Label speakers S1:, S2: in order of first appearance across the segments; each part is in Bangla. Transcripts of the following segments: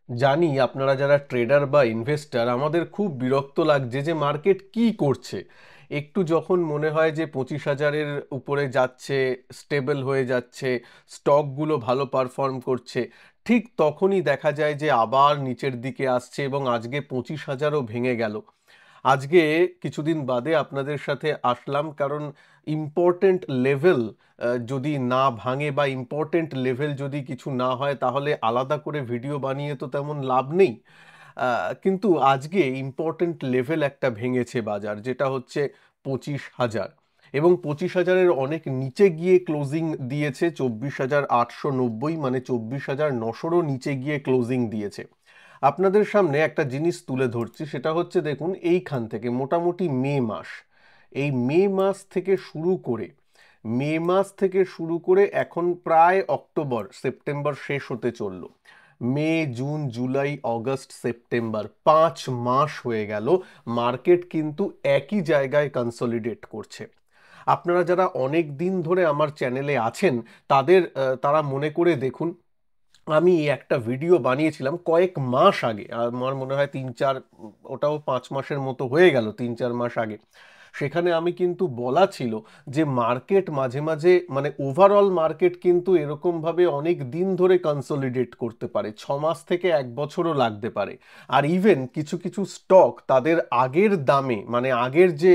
S1: জানি আপনারা যারা ট্রেডার বা ইনভেস্টর আমাদের খুব বিরক্ত লাগছে যে মার্কেট কি করছে। একটু যখন মনে হয় যে 25,000-এর উপরে যাচ্ছে, স্টেবল হয়ে যাচ্ছে, স্টকগুলো ভালো পারফর্ম করছে, ঠিক তখনই দেখা যায় যে আবার নিচের দিকে আসছে এবং আজকে 25,000ও ভেঙে গেল। আজকে কিছুদিন বাদে আপনাদের সাথে আসলাম কারণ ইম্পর্টেন্ট লেভেল যদি না ভাঙে বা ইম্পর্টেন্ট লেভেল যদি কিছু না হয় তাহলে আলাদা করে ভিডিও বানিয়ে তো তেমন লাভ নেই। কিন্তু আজকে ইম্পর্টেন্ট লেভেল একটা ভেঙেছে বাজার, যেটা হচ্ছে 25,000, এবং 25,000-এর অনেক নিচে গিয়ে ক্লোজিং দিয়েছে। 24,890, মানে 24,900-ও নিচে গিয়ে ক্লোজিং দিয়েছে। আপনাদের সামনে একটা জিনিস তুলে ধরছি, সেটা হচ্ছে দেখুন এইখান থেকে মোটামুটি এই মে মাস থেকে শুরু করে এখন প্রায় অক্টোবর সেপ্টেম্বর শেষ হতে চলল। মে, জুন, জুলাই, অগস্ট, সেপ্টেম্বর, 5 মাস হয়ে গেল মার্কেট কিন্তু একই জায়গায় কনসলিডেট করছে। আপনারা যারা অনেক দিন ধরে আমার চ্যানেলে আছেন তারা মনে করে দেখুন, আমি একটা ভিডিও বানিয়েছিলাম কয়েক মাস আগে, আমার মনে হয় 3-4, ওটাও 5 মাসের মতো হয়ে গেল, 3-4 মাস আগে। সেখানে আমি কিন্তু বলা ছিল যে মার্কেট মাঝে মাঝে, মানে ওভারঅল মার্কেট কিন্তু এরকমভাবে অনেক দিন ধরে কনসলিডেট করতে পারে, 6 মাস থেকে 1 বছরও লাগতে পারে। আর ইভেন কিছু কিছু স্টক তাদের আগের দামে, মানে আগের যে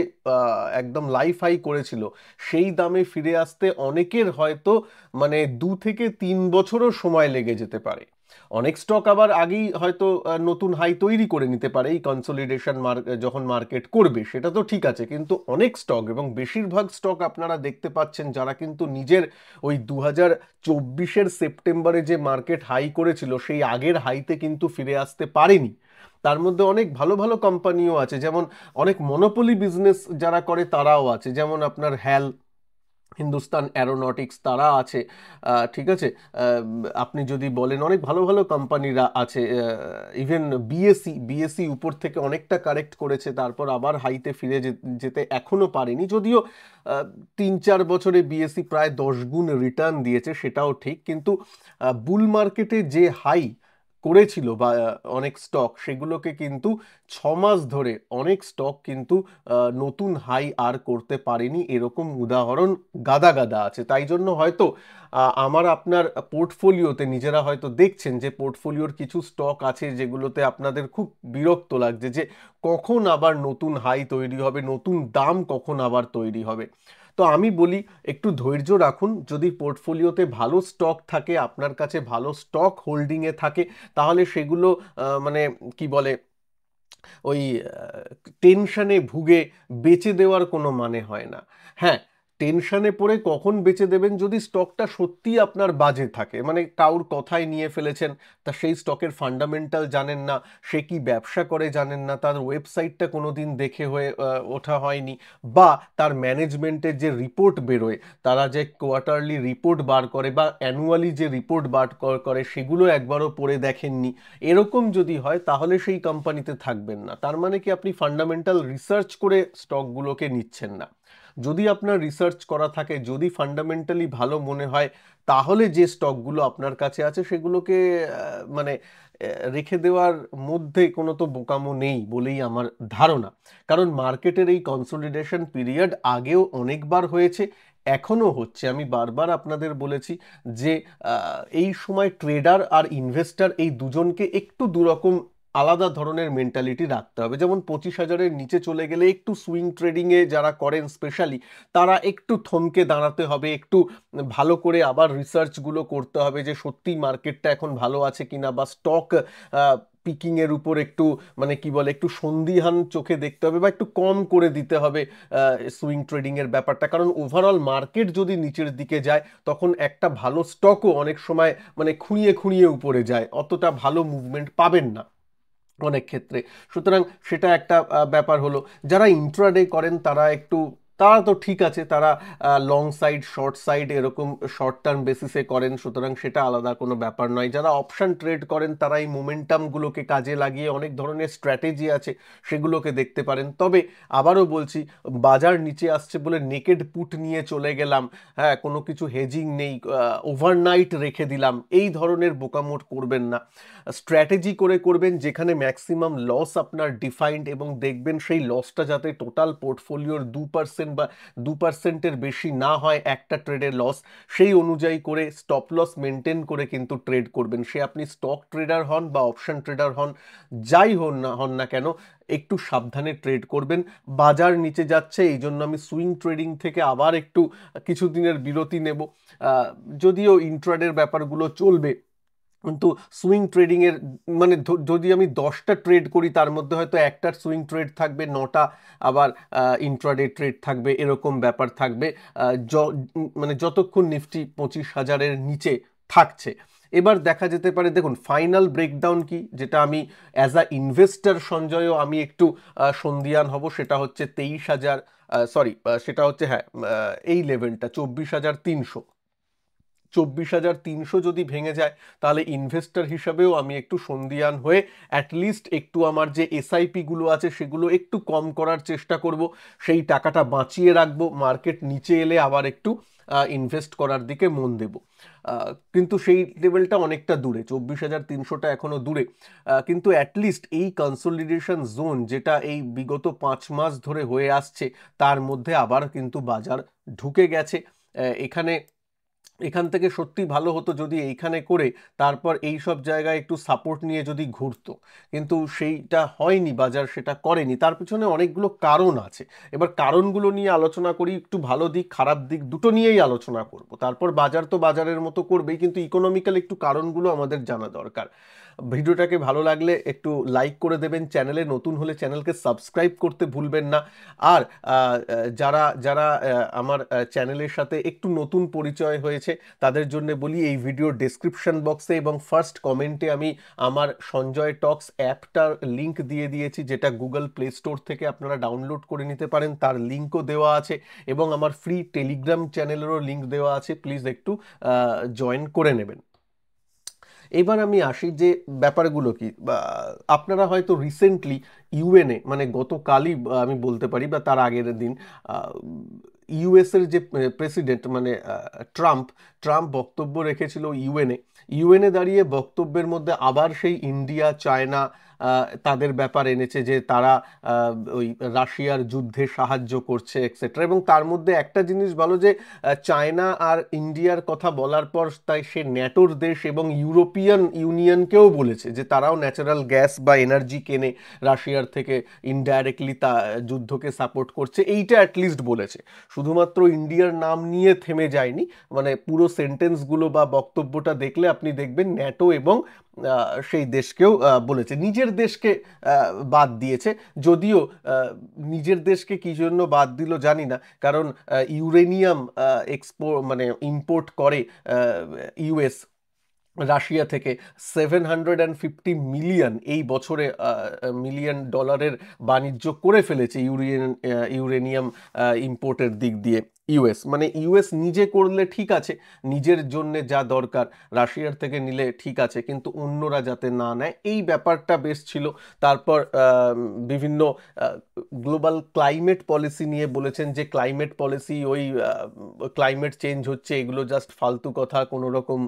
S1: একদম লাইফ হাই করেছিল সেই দামে ফিরে আসতে অনেকের হয়তো মানে 2 থেকে 3 বছরও সময় লেগে যেতে পারে। অনেক স্টক আবার আগেই হয়তো নতুন হাই তৈরি করে নিতে পারে এই কনসলিডেশন যখন মার্কেট করবে, সেটা তো ঠিক আছে। কিন্তু অনেক স্টক এবং বেশিরভাগ স্টক আপনারা দেখতে পাচ্ছেন যারা কিন্তু নিজের ওই 2024-এর সেপ্টেম্বরে যে মার্কেট হাই করেছিল সেই আগের হাইতে কিন্তু ফিরে আসতে পারেনি। তার মধ্যে অনেক ভালো ভালো কোম্পানিও আছে, যেমন অনেক মনোপলি বিজনেস যারা করে তারাও আছে, যেমন আপনার হ্যাল, হিন্দুস্তান অ্যারোনটিক্স, তারা আছে। ঠিক আছে। আপনি যদি বলেন অনেক ভালো ভালো কোম্পানিরা আছে। ইভেন বিএসসি উপর থেকে অনেকটা কারেক্ট করেছে, তারপর আবার হাইতে ফিরে যেতে এখনো পারেনি, যদিও 3-4 বছরে বিএসসি প্রায় 10 গুণ রিটার্ন দিয়েছে, সেটাও ঠিক। কিন্তু বুল মার্কেটে যে হাই করেছিল বা অনেক স্টক, সেগুলোকে কিন্তু 6 মাস ধরে অনেক স্টক কিন্তু নতুন হাই আর করতে পারেনি। এরকম উদাহরণ গাদা গাদা আছে। তাই জন্য হয়তো আমার আপনার পোর্টফোলিওতে, নিজেরা হয়তো দেখছেন যে পোর্টফোলিওর কিছু স্টক আছে যেগুলোতে আপনাদের খুব বিরক্ত লাগছে যে কখন আবার নতুন হাই তৈরি হবে, নতুন দাম কখন আবার তৈরি হবে। তো আমি বলি একটু ধৈর্য রাখুন। যদি পোর্টফোলিওতে ভালো স্টক থাকে, আপনার কাছে ভালো স্টক হোল্ডিংয়ে থাকে, তাহলে সেগুলো মানে কি বলে, ওই টেনশনে ভুগে বেচে দেওয়ার কোনো মানে হয় না। হ্যাঁ, টেনশনে পড়ে কখন বেচে দেবেন, যদি স্টকটা সত্যিই আপনার বাজে থাকে, মানে কারুর কথায় নিয়ে ফেলেছেন, তা সেই স্টকের ফান্ডামেন্টাল জানেন না, সে কি ব্যবসা করে জানেন না, তার ওয়েবসাইটটা কোনোদিন দেখে হয়ে ওঠা হয়নি, বা তার ম্যানেজমেন্টের যে রিপোর্ট বেরোয়, তারা যে কোয়ার্টারলি রিপোর্ট বার করে বা অ্যানুয়ালি যে রিপোর্ট বার করে সেগুলো একবারও পড়ে দেখেননি, এরকম যদি হয় তাহলে সেই কোম্পানিতে থাকবেন না। তার মানে কি আপনি ফান্ডামেন্টাল রিসার্চ করে স্টকগুলোকে নিচ্ছেন না। যদি আপনার রিসার্চ করা থাকে, যদি ফান্ডামেন্টালি ভালো মনে হয়, তাহলে যে স্টকগুলো আপনার কাছে আছে সেগুলোকে মানে রেখে দেওয়ার মধ্যে কোনো তো বোকামো নেই বলেই আমার ধারণা। কারণ মার্কেটের এই কনসলিডেশন পিরিয়ড আগেও অনেকবার হয়েছে, এখনো হচ্ছে। আমি বারবার আপনাদের বলেছি যে এই সময় ট্রেডার আর ইনভেস্টর এই দুজনকে একটু দুরকম আলাদা ধরনের মেন্টালিটি রাখতে হবে। যেমন 25,000-এর নিচে চলে গেলে একটু সুইং ট্রেডিংয়ে যারা করেন স্পেশালি, তারা একটু থমকে দাঁড়াতে হবে, একটু ভালো করে আবার রিসার্চগুলো করতে হবে যে সত্যি মার্কেটটা এখন ভালো আছে কিনা, বা স্টক পিকিং এর উপর একটু, মানে কি বলে, একটু সন্দিহান চোখে দেখতে হবে, বা একটু কম করে দিতে হবে সুইং ট্রেডিং এর ব্যাপারটা। কারণ ওভারঅল মার্কেট যদি নিচের দিকে যায়, তখন একটা ভালো স্টকও অনেক সময় মানে খুঁড়িয়ে খুঁড়িয়ে উপরে যায়, অতটা ভালো মুভমেন্ট পাবেন না অনেক ক্ষেত্রে। সুতরাং সেটা একটা ব্যাপার হলো। যারা ইন্ট্রাডে করেন তারা একটু তারা তো ঠিক আছে, তারা লং সাইড শর্ট সাইড এরকম শর্ট টার্ম বেসিসে করেন, সুতরাং সেটা আলাদা কোনো ব্যাপার নয়। যারা অপশন ট্রেড করেন তারা এই মোমেন্টামগুলোকে কাজে লাগিয়ে অনেক ধরনের স্ট্র্যাটেজি আছে সেগুলোকে দেখতে পারেন। তবে আবারও বলছি, বাজার নিচে আসছে বলে নেকেড পুট নিয়ে চলে গেলাম, হ্যাঁ কোনো কিছু হেজিং নেই, ওভারনাইট রেখে দিলাম, এই ধরনের বোকামোট করবেন না। স্ট্র্যাটেজি করে করবেন যেখানে ম্যাক্সিমাম লস আপনার ডিফাইন্ড, এবং দেখবেন সেই লসটা যাতে টোটাল পোর্টফোলিওর 2% বা 2%-এর বেশি না হয় একটা ট্রেডের লস, সেই অনুযায়ী করে স্টপ লস মেনটেন করে কিন্তু ট্রেড করবেন। সে আপনি স্টক ট্রেডার হন বা অপশন ট্রেডার হন, যাই হন না কেন, একটু সাবধানে ট্রেড করবেন। বাজার নিচে যাচ্ছে এই জন্য আমি সুইং ট্রেডিং থেকে আবার একটু কিছুদিনের বিরতি নেব। যদিও ইন্ট্রাডের ব্যাপারগুলো চলবে, কিন্তু সুইং ট্রেডিং এর মানে যদি আমি 10টা ট্রেড করি তার মধ্যে হয়তো একটার সুইং ট্রেড থাকবে, 9টা আবার ইন্ট্রাডে ট্রেড থাকবে, এরকম ব্যাপার থাকবে মানে যতক্ষণ নিফটি 25,000-এর নিচে থাকছে। এবার দেখা যেতে পারে, দেখুন ফাইনাল ব্রেকডাউন কি, যেটা আমি অ্যাজ আ ইনভেস্টর সঞ্জয়ও আমি একটু সন্দিহান হব, সেটা হচ্ছে 23,000, সরি সেটা হচ্ছে হ্যাঁ এই লেভেলটা 24,300। 24,300 যদি ভেঙে যায় তাহলে ইনভেস্টর হিসাবেও আমি একটু সন্দিহান হয়ে অ্যাটলিস্ট একটু আমার যে এসআইপি গুলো আছে সেগুলো একটু কম করার চেষ্টা করব, সেই টাকাটা বাঁচিয়ে রাখবো, মার্কেট নিচে এলে আবার একটু ইনভেস্ট করার দিকে মন দেব। কিন্তু সেই লেভেলটা অনেকটা দূরে, 24,300টা এখনো দূরে, কিন্তু অ্যাটলিস্ট এই কনসোলিডেশন জোন যেটা এই বিগত 5 মাস ধরে হয়ে আসছে তার মধ্যে আবার কিন্তু বাজার ঢুকে গেছে। এখান থেকে সত্যি ভালো হতো যদি এইখানে করে তারপর এই সব জায়গায় একটু সাপোর্ট নিয়ে যদি ঘুরতো, কিন্তু সেইটা হয়নি, বাজার সেটা করেনি। তার পিছনে অনেকগুলো কারণ আছে। এবার কারণগুলো নিয়ে আলোচনা করি, একটু ভালো দিক খারাপ দিক দুটো নিয়েই আলোচনা করব। তারপর বাজার তো বাজারের মতো করবেই, কিন্তু ইকোনমিক্যাল একটু কারণগুলো আমাদের জানা দরকার। ভিডিওটাকে ভালো লাগলে একটু লাইক করে দেবেন, চ্যানেলে নতুন হলে চ্যানেলকে সাবস্ক্রাইব করতে ভুলবেন না। আর যারা যারা আমার চ্যানেলের সাথে একটু নতুন পরিচয় হয়েছে তাদের জন্য বলি, এই ভিডিওর ডেসক্রিপশন বক্সে এবং ফার্স্ট কমেন্টে আমি আমার সঞ্জয় টক্স অ্যাপটার লিংক দিয়ে দিয়েছি, যেটা গুগল প্লে স্টোর থেকে আপনারা ডাউনলোড করে নিতে পারেন, তার লিঙ্কও দেওয়া আছে, এবং আমার ফ্রি টেলিগ্রাম চ্যানেলেরও লিঙ্ক দেওয়া আছে, প্লিজ একটু জয়েন করে নেবেন। এবার আমি আসি যে ব্যাপারগুলো কি, আপনারা হয়তো রিসেন্টলি ইউএনএ মানে গতকালই আমি বলতে পারি বা তার আগের দিন ইউএস এর যে প্রেসিডেন্ট মানে ট্রাম্প ট্রাম্প বক্তব্য রেখেছিল ইউএনএ দাঁড়িয়ে বক্তব্যের মধ্যে আবার সেই ইন্ডিয়া চায়না তাদের ব্যাপার এনেছে, যে তারা ওই রাশিয়ার যুদ্ধে সাহায্য করছে এক্সেট্রা। এবং তার মধ্যে একটা জিনিস ভালো যে চায়না আর ইন্ডিয়ার কথা বলার পর তাই সে ন্যাটোর দেশ এবং ইউরোপিয়ান ইউনিয়নকেও বলেছে যে তারাও ন্যাচারাল গ্যাস বা এনার্জি কেনে রাশিয়ার থেকে, ইনডাইরেক্টলি তা যুদ্ধকে সাপোর্ট করছে, এইটা অ্যাটলিস্ট বলেছে। শুধুমাত্র ইন্ডিয়ার নাম নিয়ে থেমে যায়নি, মানে পুরো সেন্টেন্সগুলো বা বক্তব্যটা দেখলে আপনি দেখবেন ন্যাটো এবং সেই দেশকেও বলেছে, নিজের দেশকে বাদ দিয়েছে। যদিও নিজের দেশকে কি জন্য বাদ দিল জানি না, কারণ ইউরেনিয়াম মানে ইম্পোর্ট করে ইউএস রাশিয়া থেকে 750 মিলিয়ন এই বছরে মিলিয়ন ডলারের বাণিজ্য করে ফেলেছে ইউরেনিয়াম ইম্পোর্টের দিক দিয়ে ইউএস। মানে ইউএস নিজে করলে ঠিক আছে, নিজের জন্য যা দরকার, রাশিয়ার থেকে নিলে ঠিক আছে, কিন্তু অন্যরা যাতে না নেয়, এই ব্যাপারটা বেশ ছিল। তারপর বিভিন্ন গ্লোবাল ক্লাইমেট পলিসি নিয়ে বলেছেন যে ক্লাইমেট পলিসি ওই ক্লাইমেট চেঞ্জ হচ্ছে, এগুলো জাস্ট ফালতু কথা, কোনো রকম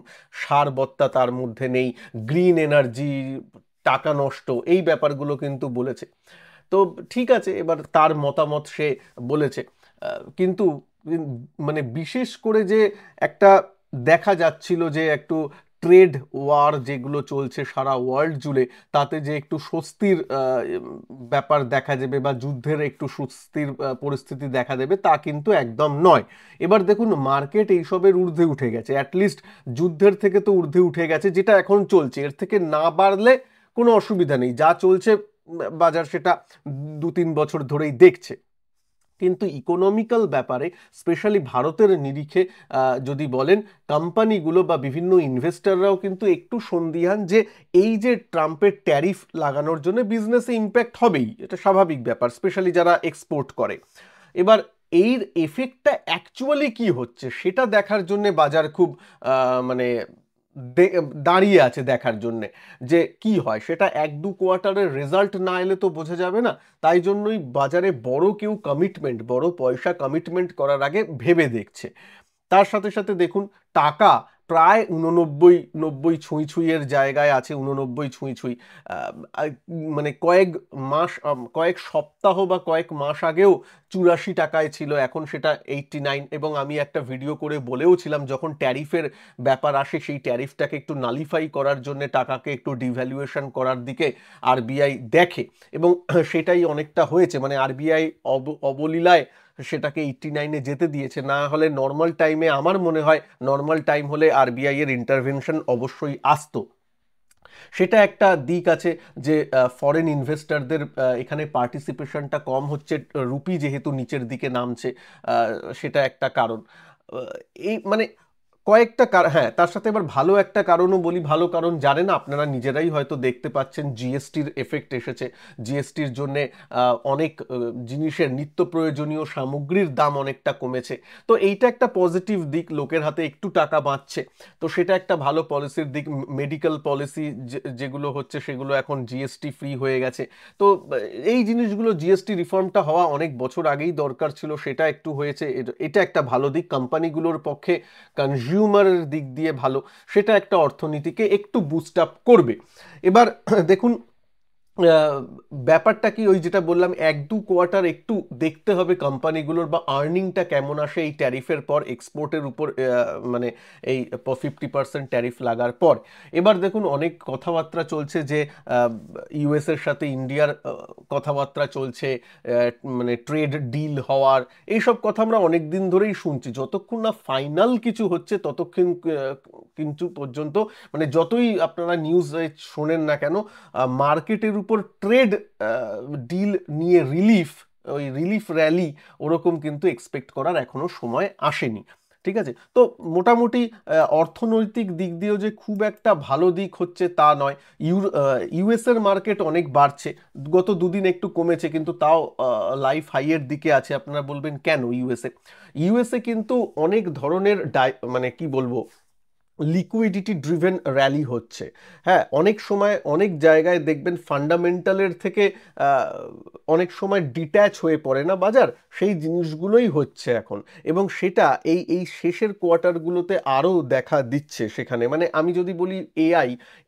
S1: সারবত্তা তার মধ্যে নেই, গ্রিন এনার্জি টাকা নষ্ট, এই ব্যাপারগুলো কিন্তু বলেছে। তো ঠিক আছে, এবার তার মতামত সে বলেছে, কিন্তু মানে বিশেষ করে যে একটা দেখা যাচ্ছিল যে একটু ট্রেড ওয়ার যেগুলো চলছে সারা ওয়ার্ল্ড জুড়ে, তাতে যে একটু স্বস্তির ব্যাপার দেখা যাবে বা যুদ্ধের একটু স্বস্তির পরিস্থিতি দেখা দেবে, তা কিন্তু একদম নয়। এবার দেখুন মার্কেট এইসবের ঊর্ধ্বে উঠে গেছে, অ্যাটলিস্ট যুদ্ধের থেকে তো ঊর্ধ্বে উঠে গেছে, যেটা এখন চলছে এর থেকে না বাড়লে কোনো অসুবিধা নেই, যা চলছে বাজার সেটা 2-3 বছর ধরেই দেখছে। কিন্তু ইকোনমিক্যাল ব্যাপারে স্পেশালি ভারতের নিরিখে যদি বলেন, কোম্পানিগুলো বা বিভিন্ন ইনভেস্টররাও কিন্তু একটু সন্দিহান যে এই যে ট্রাম্পের ট্যারিফ লাগানোর জন্য বিজনেসে ইম্প্যাক্ট হবেই, এটা স্বাভাবিক ব্যাপার, স্পেশালি যারা এক্সপোর্ট করে। এবার এর এফেক্টটা অ্যাকচুয়ালি কি হচ্ছে সেটা দেখার জন্য বাজার খুব মানে দাঁড়িয়ে আছে দেখার জন্যে যে কি হয়। সেটা 1-2 কোয়ার্টারের রেজাল্ট না এলে তো বোঝা যাবে না। তাই জন্যই বাজারে বড় কেউ কমিটমেন্ট, বড় পয়সা কমিটমেন্ট করার আগে ভেবে দেখছে। তার সাথে সাথে দেখুন টাকা প্রায় 89-90 ছুঁই ছুঁইয়ের জায়গায় আছে, 89 ছুঁই ছুঁই। মানে কয়েক মাস, কয়েক সপ্তাহ বা কয়েক মাস আগেও 84 টাকায় ছিল, এখন সেটা 89। এবং আমি একটা ভিডিও করে বলেও ছিলাম যখন ট্যারিফের ব্যাপার আসে সেই ট্যারিফটাকে একটু নালিফাই করার জন্য টাকাকে একটু ডিভ্যালুয়েশন করার দিকে আরবিআই দেখে, এবং সেটাই অনেকটা হয়েছে। মানে আরবিআই অবলীলায় সেটাকে 89-এ যেতে দিয়েছে। না হলে নর্মাল টাইমে, আমার মনে হয় নর্মাল টাইম হলে আরবিআই এর ইন্টারভেনশন অবশ্যই আসতো। সেটা একটা দিক আছে যে ফরেন ইনভেস্টরদের এখানে পার্টিসিপেশনটা কম হচ্ছে, রুপি যেহেতু নিচের দিকে নামছে, সেটা একটা কারণ। এই মানে কয়েকটা হ্যাঁ, তার সাথে এবার ভালো একটা কারণও বলি। ভালো কারণ জানেন আপনারা নিজেরাই হয়তো দেখতে পাচ্ছেন, জিএসটির এফেক্ট এসেছে। জিএসটির জন্যে অনেক জিনিসের, নিত্য প্রয়োজনীয় সামগ্রীর দাম অনেকটা কমেছে। তো এইটা একটা পজিটিভ দিক, লোকের হাতে একটু টাকা বাঁচছে। তো সেটা একটা ভালো পলিসির দিক। মেডিকেল পলিসি যেগুলো হচ্ছে সেগুলো এখন জিএসটি ফ্রি হয়ে গেছে। তো এই জিনিসগুলো, জিএসটি রিফর্মটা হওয়া অনেক বছর আগেই দরকার ছিল, সেটা একটু হয়েছে। এটা একটা ভালো দিক কম্পানিগুলোর পক্ষে, কনজিউমারের দিক দিয়ে ভালো। সেটা একটা অর্থনীতিকে একটু বুস্ট আপ করবে। এবার দেখুন ব্যাপারটা কি, ওই যেটা বললাম 1-2 কোয়ার্টার একটু দেখতে হবে কোম্পানিগুলোর বা আর্নিংটা কেমন আসে এই ট্যারিফের পর, এক্সপোর্টের উপর মানে এই 50% ট্যারিফ লাগার পর। এবার দেখুন অনেক কথাবার্তা চলছে যে ইউএস এর সাথে ইন্ডিয়ার কথাবার্তা চলছে, মানে ট্রেড ডিল হওয়ার, এইসব কথা আমরা অনেক দিন ধরেই শুনছি। যতক্ষণ না ফাইনাল কিছু হচ্ছে ততক্ষণ কিন্তু পর্যন্ত, মানে যতই আপনারা নিউজ শোনেন না কেন, মার্কেটের উপর ট্রেড ডিল নিয়ে ওই রিলিফ র্যালি ওরকম কিন্তু এক্সপেক্ট করার এখনো সময় আসেনি। ঠিক আছে, তো মোটামুটি অর্থনৈতিক দিক দিয়েও যে খুব একটা ভালো দিক হচ্ছে তা নয়। ইউএস এর মার্কেট অনেক বাড়ছে, গত দুদিন একটু কমেছে কিন্তু তাও লাইফ হাইয়ের দিকে আছে। আপনারা বলবেন কেন? ইউএসএ কিন্তু অনেক ধরনের মানে কি বলবো, লিকুইডিটি ড্রিভেন র্যালি হচ্ছে। হ্যাঁ, অনেক সময় অনেক জায়গায় দেখবেন ফান্ডামেন্টালের থেকে অনেক সময় ডিট্যাচ হয়ে পড়ে না বাজার, সেই জিনিসগুলোই হচ্ছে এখন। এবং সেটা এই এই শেষের কোয়ার্টারগুলোতে আরও দেখা দিচ্ছে সেখানে। মানে আমি যদি বলি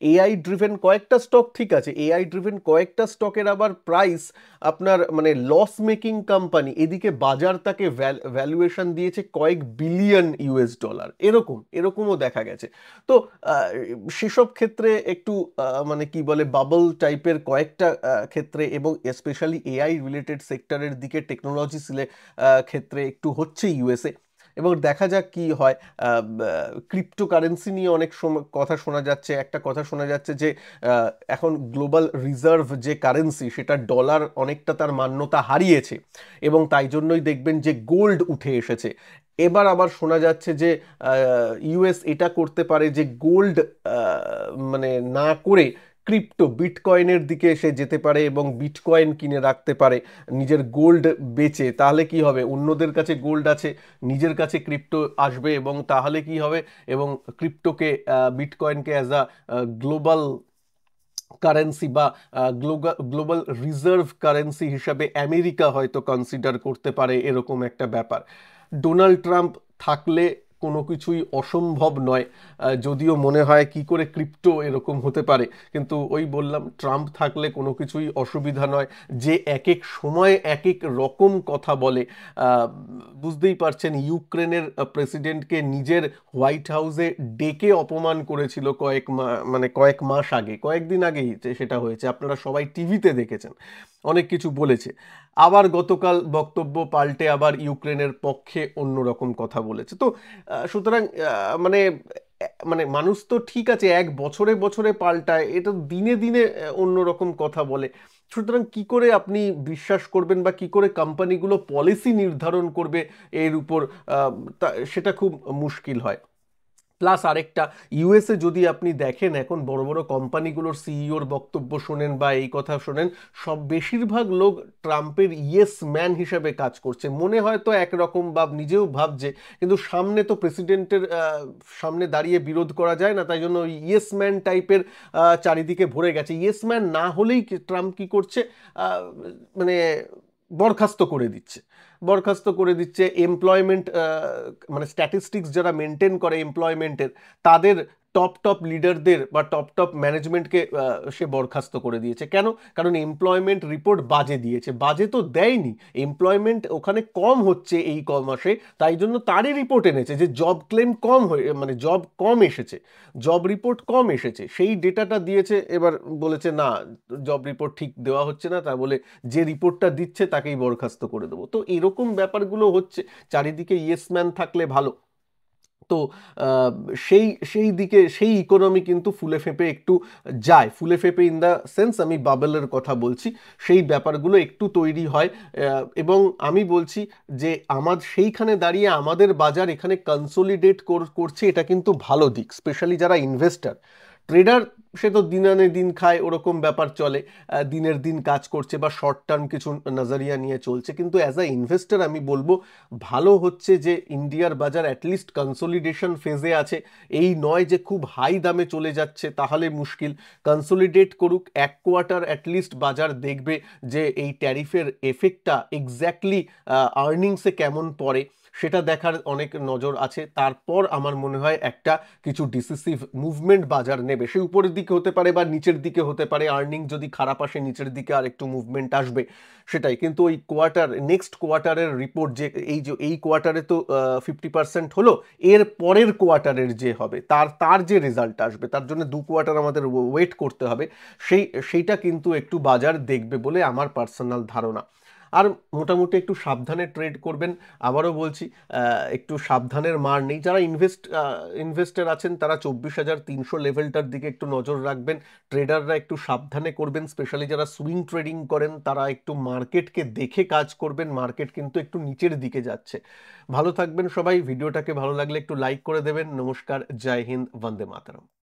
S1: এআই ড্রিভেন কয়েকটা স্টক, ঠিক আছে, এআই ড্রিভেন কয়েকটা স্টকের আবার প্রাইস আপনার মানে লস মেকিং কোম্পানি, এদিকে বাজার তাকে ভ্যালুয়েশন দিয়েছে কয়েক বিলিয়ন US ডলার, এরকমও দেখা গেছে। তো সেসব ক্ষেত্রে একটু মানে কি বলে, বাবল টাইপের কয়েকটা ক্ষেত্রে, এবং স্পেশালি এআই রিলেটেড সেক্টরের দিকে, টেকনোলজি ক্ষেত্রে একটু হচ্ছে ইউএসএ। এবং দেখা যাক কি হয়। ক্রিপ্টোকারেন্সি নিয়ে অনেক কথা শোনা যাচ্ছে। একটা কথা শোনা যাচ্ছে যে এখন গ্লোবাল রিজার্ভ যে কারেন্সি, সেটা ডলার অনেকটা তার মান্যতা হারিয়েছে, এবং তাই জন্যই দেখবেন যে গোল্ড উঠে এসেছে। এবার আবার শোনা যাচ্ছে যে ইউএস এটা করতে পারে যে গোল্ড মানে না করে বিটকয়েনের দিকে এসে যেতে পারে, এবং বিটকয়েন কিনে রাখতে পারে নিজের গোল্ড বেচে। তাহলে কি হবে, অন্যদের কাছে গোল্ড আছে, নিজের কাছে ক্রিপ্টো আসবে, এবং তাহলে কি হবে, এবং বিটকয়েনকে অ্যাজ আ গ্লোবাল কারেন্সি বা গ্লোবাল রিজার্ভ কারেন্সি হিসাবে আমেরিকা হয়তো কনসিডার করতে পারে, এরকম একটা ব্যাপার। ডোনাল্ড ট্রাম্প থাকলে কোনো কিছুই অসম্ভব নয়, যদিও মনে হয় কি করে ক্রিপ্টো এরকম হতে পারে, কিন্তু ওই বললাম ট্রাম্প থাকলে কোনো কিছুই অসুবিধা নয়। যে এক এক সময় এক এক রকম কথা বলে, বুঝতেই পারছেন, ইউক্রেনের প্রেসিডেন্টকে নিজের হোয়াইট হাউসে ডেকে অপমান করেছিল কয়েক মাস আগে, কয়েকদিন আগেই সেটা হয়েছে, আপনারা সবাই টিভিতে দেখেছেন, অনেক কিছু বলেছে। আবার গতকাল বক্তব্য পাল্টে আবার ইউক্রেনের পক্ষে অন্যরকম কথা বলেছে। তো সুতরাং মানে মানে মানুষ তো ঠিক আছে এক বছরে বছরে পাল্টায়, এটা দিনে দিনে অন্যরকম কথা বলে। সুতরাং কি করে আপনি বিশ্বাস করবেন, বা কি করে কোম্পানিগুলো পলিসি নির্ধারণ করবে এর উপর, সেটা খুব মুশকিল হয়। প্লাস আরেকটা, ইউএসএ যদি আপনি দেখেন এখন বড় বড় কোম্পানিগুলোর সিইওর বক্তব্য শোনেন বা এই কথা শোনেন, সব বেশিরভাগ লোক ট্রাম্পের ইয়েস ম্যান হিসেবে কাজ করছে। মনে হয়তো একরকম বা নিজেও ভাবছে, কিন্তু সামনে তো প্রেসিডেন্টের সামনে দাঁড়িয়ে বিরোধ করা যায় না, তাই জন্য ওই ইয়েস ম্যান টাইপের চারিদিকে ভরে গেছে। ইয়েস ম্যান না হলেই ট্রাম্প কি করছে, আহ, মানে বরখাস্ত করে দিচ্ছে, বরখাস্ত করে দিচ্ছে। এমপ্লয়মেন্ট মানে স্ট্যাটিস্টিক্স যারা মেনটেন করে এমপ্লয়মেন্টের, তাদের টপ টপ লিডারদের বা টপ টপ ম্যানেজমেন্টকে সে বরখাস্ত করে দিয়েছে। কেন? কারণ এমপ্লয়মেন্ট রিপোর্ট বাজে দিয়েছে। বাজে তো দেয়নি, এমপ্লয়মেন্ট ওখানে কম হচ্ছে এই মাসে, তাই জন্য তারই রিপোর্ট এনেছে যে জব ক্লেম কম হয়ে, মানে জব কম এসেছে, জব রিপোর্ট কম এসেছে, সেই ডেটাটা দিয়েছে। এবার বলেছে না, জব রিপোর্ট ঠিক দেওয়া হচ্ছে না, তা বলে যে রিপোর্টটা দিচ্ছে তাকেই বরখাস্ত করে দেবো। তো এরকম ব্যাপারগুলো হচ্ছে। চারিদিকে ইয়েস ম্যান থাকলে ভালো। তো আহ, সেই সেই দিকে সেই ইকোনমি কিন্তু ফুলে ফেঁপে একটু যায়, ফুলে ফেঁপে ইন দ্য সেন্স আমি বাবেলের কথা বলছি, সেই ব্যাপারগুলো একটু তৈরি হয়। এবং আমি বলছি যে সেইখানে দাঁড়িয়ে আমাদের বাজার এখানে কনসোলিডেট করছে, এটা কিন্তু ভালো দিক। স্পেশালি যারা ইনভেস্টার, ট্রেডার সে তো দিন আনে দিন খায়, ওরকম ব্যাপার চলে, দিনের দিন কাজ করছে বা শর্ট টার্ম কিছু নজরিয়া নিয়ে চলছে। কিন্তু অ্যাজ আ ইনভেস্টর আমি বলবো ভালো হচ্ছে যে ইন্ডিয়ার বাজার অ্যাটলিস্ট কনসোলিডেশন ফেজে আছে। এই নয় যে খুব হাই দামে চলে যাচ্ছে, তাহলে মুশকিল। কনসোলিডেট করুক, এক কোয়ার্টার অ্যাটলিস্ট বাজার দেখবে যে এই ট্যারিফের এফেক্টটা এক্স্যাক্টলি আর্নিংসে কেমন পড়ে, সেটা দেখার অনেক নজর আছে। তারপর আমার মনে হয় একটা কিছু ডিসিসিভ মুভমেন্ট বাজার নেবে। সে উপরের দিকে হতে পারে বা নিচের দিকে হতে পারে, আর্নিং যদি খারাপ আসে নিচের দিকে আর একটু মুভমেন্ট আসবে, সেটাই। কিন্তু ওই নেক্সট কোয়ার্টারের রিপোর্ট, যে এই কোয়ার্টারে তো 50% হলো, এর পরের কোয়ার্টারের যে হবে তার যে রেজাল্ট আসবে, তার জন্য 2 কোয়ার্টার আমাদের ওয়েট করতে হবে। সেইটা কিন্তু একটু বাজার দেখবে বলে আমার পার্সোনাল ধারণা। আর মোটামুটি একটু সাবধানে ট্রেড করবেন। আবারও বলছি, একটু সাবধানের মার নেই। যারা ইনভেস্টার আছেন তারা 24,300 লেভেলটার দিকে একটু নজর রাখবেন। ট্রেডাররা একটু সাবধানে করবেন, স্পেশালি যারা সুইং ট্রেডিং করেন তারা একটু মার্কেটকে দেখে কাজ করবেন। মার্কেট কিন্তু একটু নিচের দিকে যাচ্ছে। ভালো থাকবেন সবাই। ভিডিওটাকে ভালো লাগলে একটু লাইক করে দেবেন। নমস্কার, জয় হিন্দ, বন্দে মাতরম।